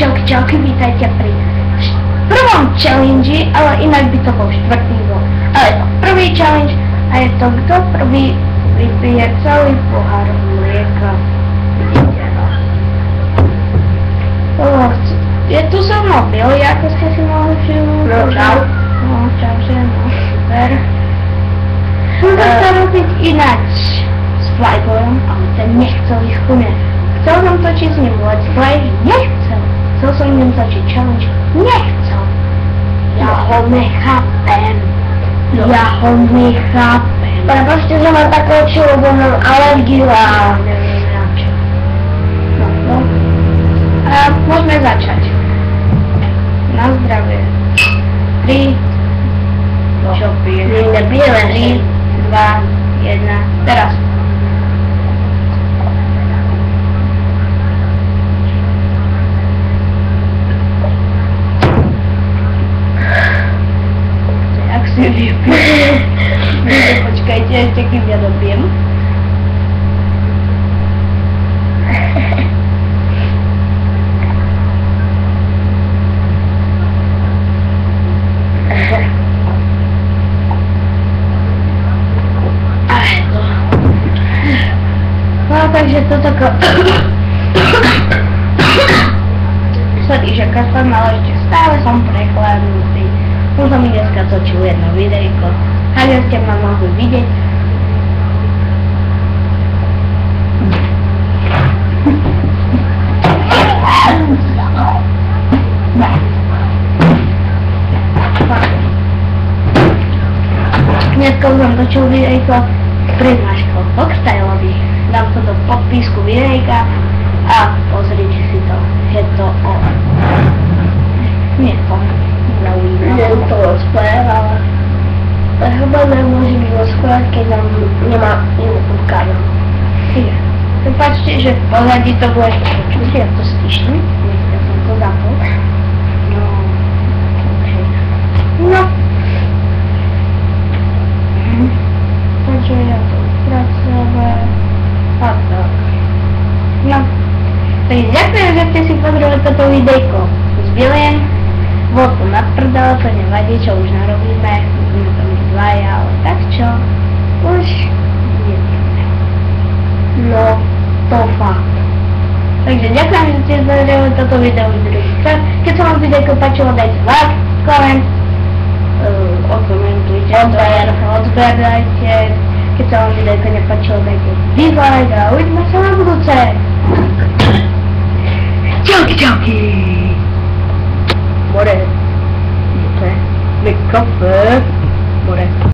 Čauky, vítajte pri prvom challenge, ale inak by to bol štvrtý bol. Ale to prvý challenge a je to, kto prvý vypije celý pohár mlieka. Vidíte, no. Je tu so mnou Billy, ako ste si mohli všimnúť. No, čau. No, čauže, no, super. Budem to robiť ináč s Flyboyom, ale ten nechcel ísť ku mne. Chcel som točiť s ním let's play, nechcel. Chcel som ním točiť challenge, nechcel. Ja ho nechápem. Ja ho nechápem. Prepačte, že mám takú oči, lebo mám alergiu a neviem na čo. No. A môžeme začať. Na zdravie. 3, čo piješ? my nepijeme 3, 2, 1, teraz. Jak si vypijem? Počkajte, ešte kým ja dopijem. No takže toto sorry, že kašlem, ale ešte stále som prechladnutý. Som mi dneska točil jedno videjko. Ak ste ma mohli vidieť. Dneska som točil videjko prednáškou Foxstyleovi. Dám to do podpísku videjka a pozrite si to. Je to o... Nie to neviem to rozprávať, ale chyba nemôžem rozprávať, keď tam nemá inú kávu. Prepačte, že v pozadí to bude počuť, ja to stiším. Dneska som to zapol. No, okay. No. Takže ja to pracovať. A tak. No. Takže ďakujem, že ste si pozreli toto videjko s Billym. Bol to na prdele, to nevadí, čo už narobíme. Budeme to my dvaja, ale tak čo? Už nevieme. No, to fakt. Takže ďakujem, že ste pozreli toto video už druhýkrát. Keď sa vám videjko páčilo, dajte like, koment, okomentujte, odber dajte. Keď sa vám videjko nepáčilo, dajte dislike a uvidíme sa na budúce. Čauky! More. Mikrofon. More.